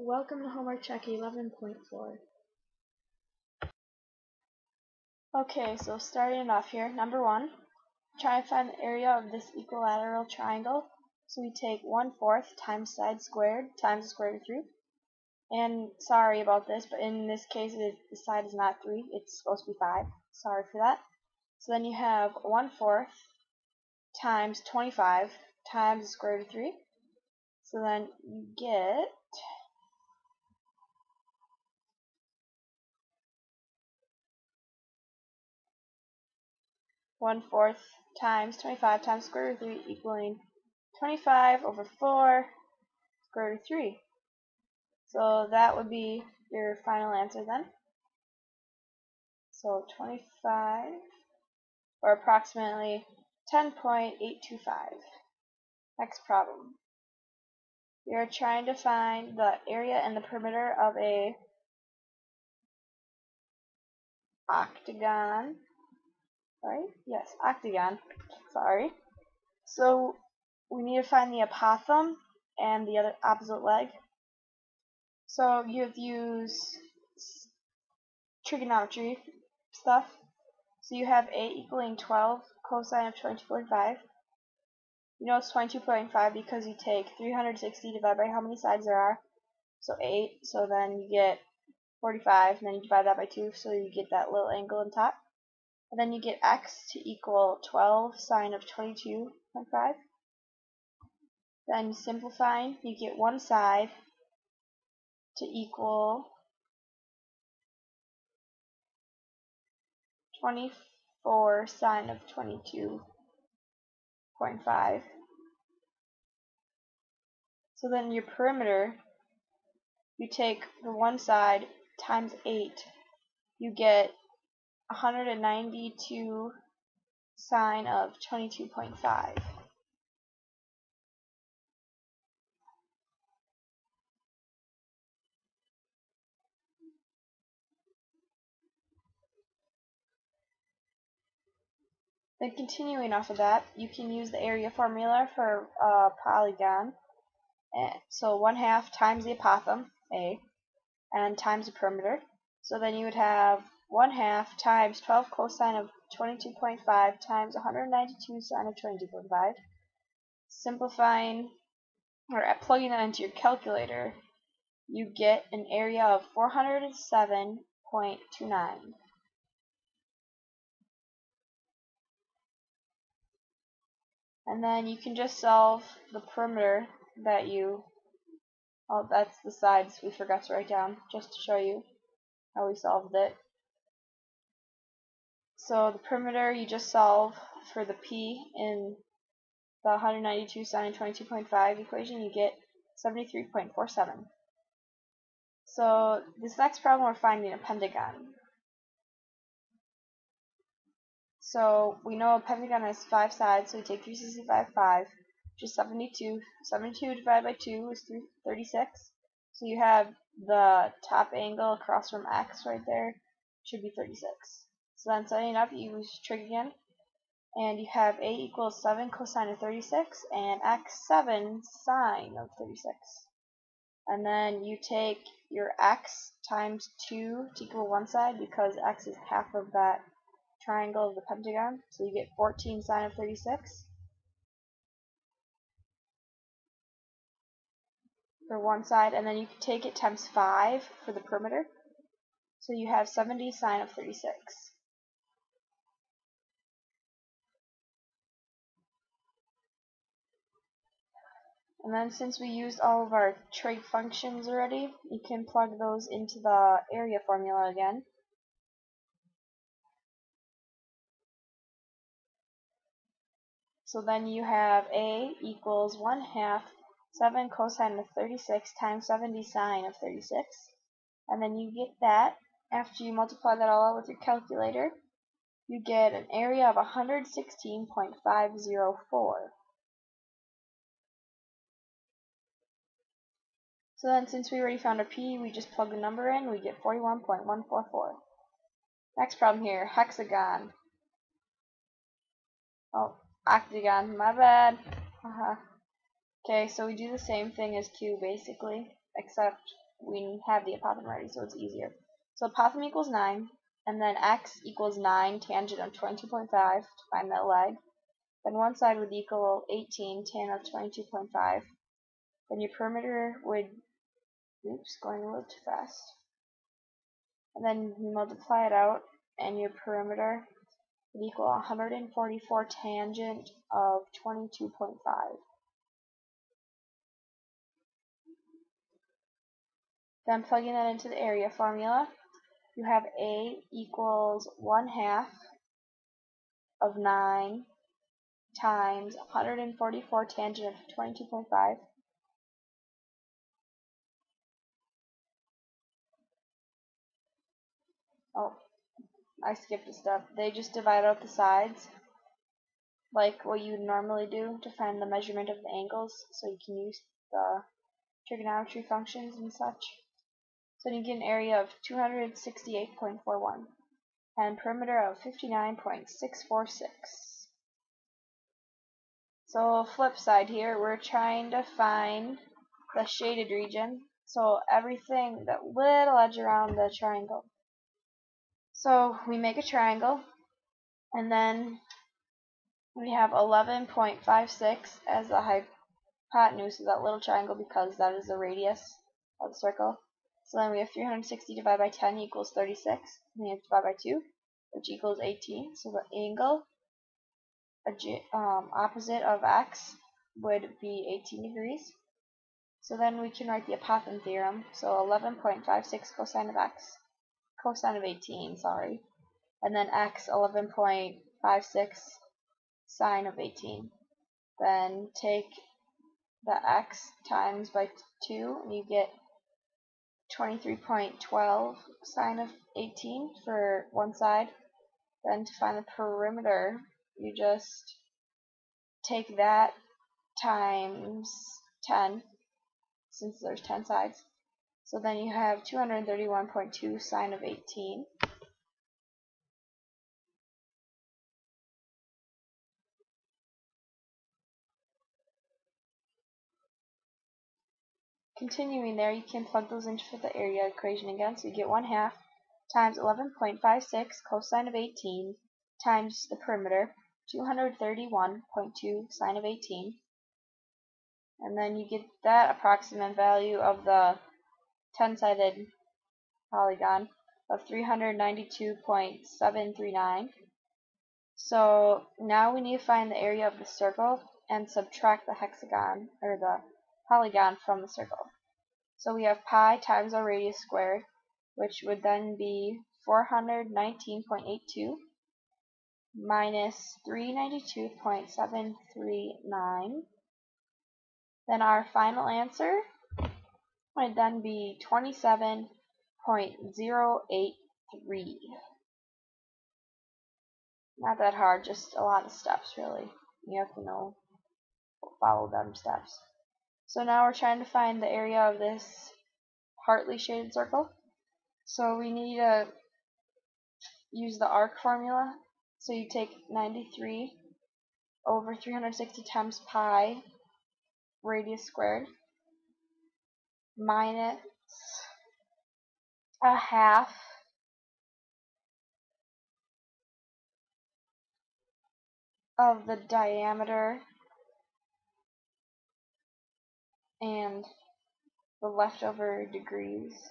Welcome to Homework Check 11.4. Okay, so starting off here, number 1, try to find the area of this equilateral triangle. So we take 1/4 times side squared times the square root of 3. And sorry about this, but in this case the side is not 3, it's supposed to be 5. Sorry for that. So then you have 1/4 times 25 times the square root of 3. So then you get 1/4 times 25 times square root of 3 equaling 25 over 4 square root of 3. So that would be your final answer then. So 25, or approximately 10.825. Next problem. We are trying to find the area and the perimeter of a octagon. Right? Yes, octagon. Sorry. So we need to find the apothem and the other opposite leg. So you have to use trigonometry stuff. So you have a equaling 12 cosine of 22.5. You know it's 22.5 because you take 360 divided by how many sides there are. So 8. So then you get 45, and then you divide that by 2, so you get that little angle on top. And then you get x to equal 12 sine of 22.5. Then simplifying, you get one side to equal 24 sine of 22.5. So then your perimeter, you take the one side times 8, you get 192 sine of 22.5. Then continuing off of that, you can use the area formula for a polygon. So 1/2 times the apothem, A, and times the perimeter. So then you would have 1/2 times 12 cosine of 22.5 times 192 sine of 22.5. Simplifying, or plugging that into your calculator, you get an area of 407.29. And then you can just solve the perimeter that that's the sides we forgot to write down, just to show you how we solved it. So the perimeter, you just solve for the p in the 192 sine 22.5 equation, you get 73.47. So this next problem, we're finding a pentagon. So we know a pentagon has 5 sides, so we take 365 5, which is 72. 72 divided by 2 is 36. So you have the top angle across from x right there, should be 36. So then setting up, you use trig again, and you have a equals 7 cosine of 36 and x 7 sine of 36. And then you take your x times 2 to equal one side, because x is half of that triangle of the pentagon, so you get 14 sine of 36 for one side, and then you can take it times 5 for the perimeter, so you have 70 sine of 36. And then since we used all of our trig functions already, you can plug those into the area formula again. So then you have a equals 1/2 7 cosine of 36 times 70 sine of 36. And then you get that, after you multiply that all out with your calculator, you get an area of 116.504. So then since we already found our p, we just plug the number in, we get 41.144. Next problem here, hexagon. Oh, octagon, my bad. Okay, so we do the same thing as 2 basically, except we have the apothem already, so it's easier. So apothem equals 9, and then x equals 9 tangent of 22.5 to find that leg. Then one side would equal 18 tan of 22.5. Then your perimeter would, oops, going a little too fast. And then you multiply it out, and your perimeter would equal 144 tangent of 22.5. Then plugging that into the area formula, you have A equals 1/2 of 9 times 144 tangent of 22.5. Oh, I skipped a step. They just divide out the sides, like what you would normally do to find the measurement of the angles, so you can use the trigonometry functions and such. So you get an area of 268.41 and perimeter of 59.646. So flip side here, we're trying to find the shaded region, so everything, that little edge around the triangle. So we make a triangle, and then we have 11.56 as the hypotenuse of that little triangle because that is the radius of the circle. So then we have 360 divided by 10 equals 36. And we have to divide by 2, which equals 18. So the angle opposite of x would be 18 degrees. So then we can write the apothem theorem. So 11.56 cosine of x, cosine of 18, sorry. And then x, 11.56 sine of 18. Then take the x times by 2, and you get 23.12 sine of 18 for one side. Then to find the perimeter, you just take that times 10, since there's 10 sides. So then you have 231.2 sine of 18. Continuing there, you can plug those into the area equation again. So you get 1/2 times 11.56 cosine of 18 times the perimeter, 231.2 sine of 18. And then you get that approximate value of the 10-sided polygon of 392.739. So now we need to find the area of the circle and subtract the hexagon, or the polygon, from the circle. So we have pi times our radius squared, which would then be 419.82 minus 392.739. Then our final answer would then be 27.083. Not that hard, just a lot of steps really. You have to follow them steps. So now we're trying to find the area of this partly shaded circle. So we need to use the arc formula. So you take 93 over 360 times pi radius squared minus 1/2 of the diameter and the leftover degrees,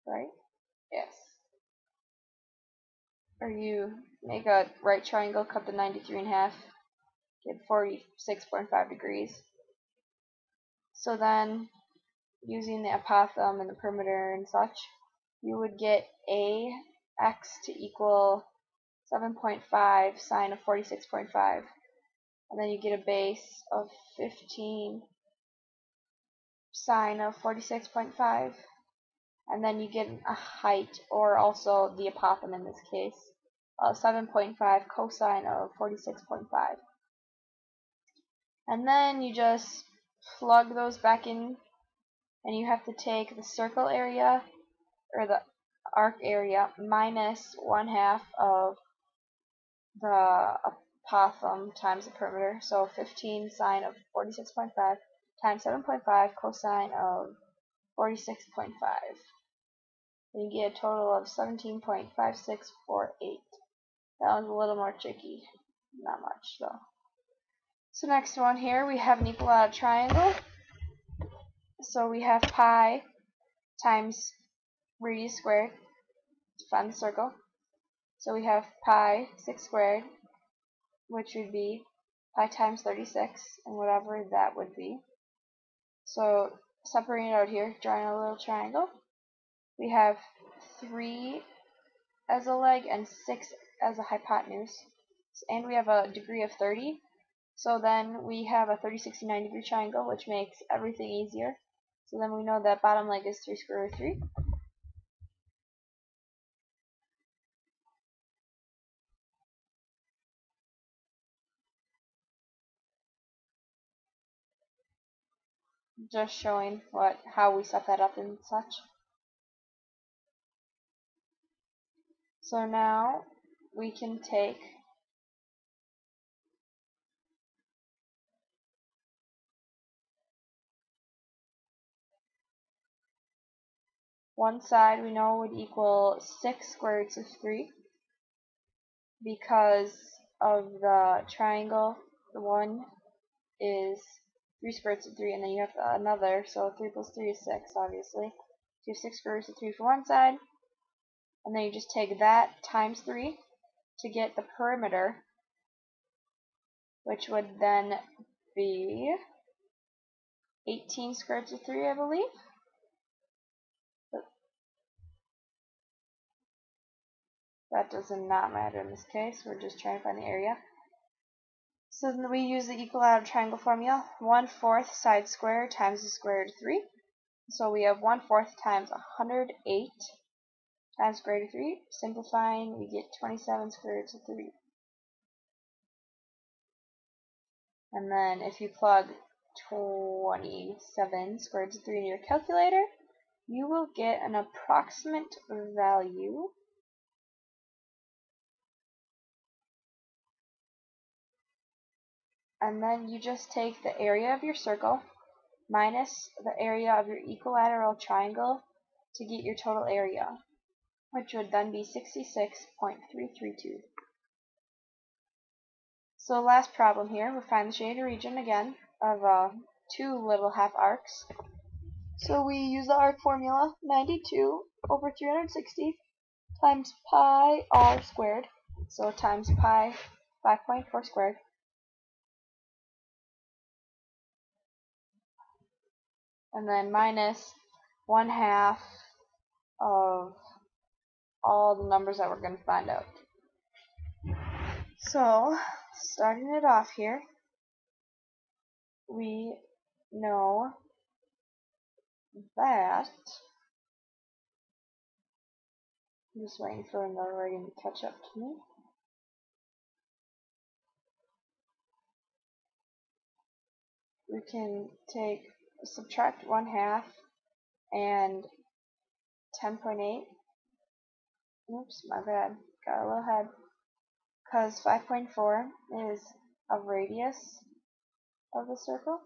right? Yes. Or you make a right triangle, cut the 93 in half, get 46.5 degrees. So then, using the apothem and the perimeter and such, you would get ax to equal 7.5 sine of 46.5. And then you get a base of 15 sine of 46.5. And then you get a height, or also the apothem in this case, of 7.5 cosine of 46.5. And then you just plug those back in, and you have to take the circle area, or the arc area, minus 1/2 of the apothem times the perimeter, so 15 sine of 46.5 times 7.5 cosine of 46.5. And you get a total of 17.5648. That one's a little more tricky. Not much though. So next one here, we have an equilateral triangle. So we have pi times radius squared to find the circle. So we have pi 6 squared, which would be pi times 36, and whatever that would be. So separating it out here, drawing a little triangle. We have 3 as a leg and 6 as a hypotenuse. And we have a degree of 30. So then we have a 30, 60, 90 degree triangle, which makes everything easier. So then we know that bottom leg is 3 square root of 3. Just showing how we set that up and such. So now we can take one side we know would equal 6 square roots of 3 because of the triangle. The one is 3 square roots of 3, and then you have another, so 3 plus 3 is 6, obviously. So you have 6 square roots of 3 for one side, and then you just take that times 3 to get the perimeter, which would then be 18 square roots of 3, I believe. But that does not matter in this case. We're just trying to find the area. So then we use the equilateral triangle formula. 1/4 side squared times the square root of 3. So we have 1/4 times 108 times square root of 3. Simplifying, we get 27 square roots of 3. And then if you plug 27 square roots of 3 in your calculator, you will get an approximate value and then you just take the area of your circle minus the area of your equilateral triangle to get your total area, which would then be 66.332. So last problem here, we find the shaded region again of 2 little half arcs. So we use the arc formula, 92 over 360 times pi r squared, so times pi 5.4 squared. And then minus 1/2 of all the numbers that we're going to find out. So, starting it off here, we know that, I'm just waiting for the writing to catch up to me. We can subtract 1/2 and 10.8. Oops, my bad. Got a little ahead. Because 5.4 is a radius of the circle.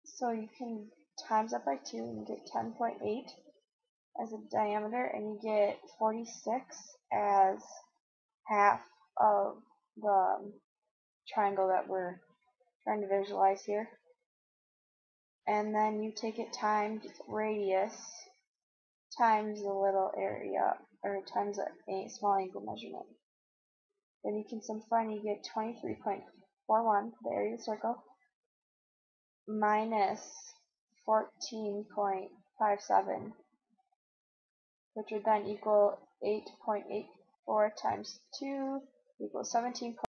So you can times that by 2 and you get 10.8 as a diameter, and you get 46 as half of the triangle that we're trying to visualize here. And then you take it times radius times the little area, or times a small angle measurement. Then you can simplify and you get 23.41 for the area of the circle minus 14.57, which would then equal 8.84 times 2 equals 17.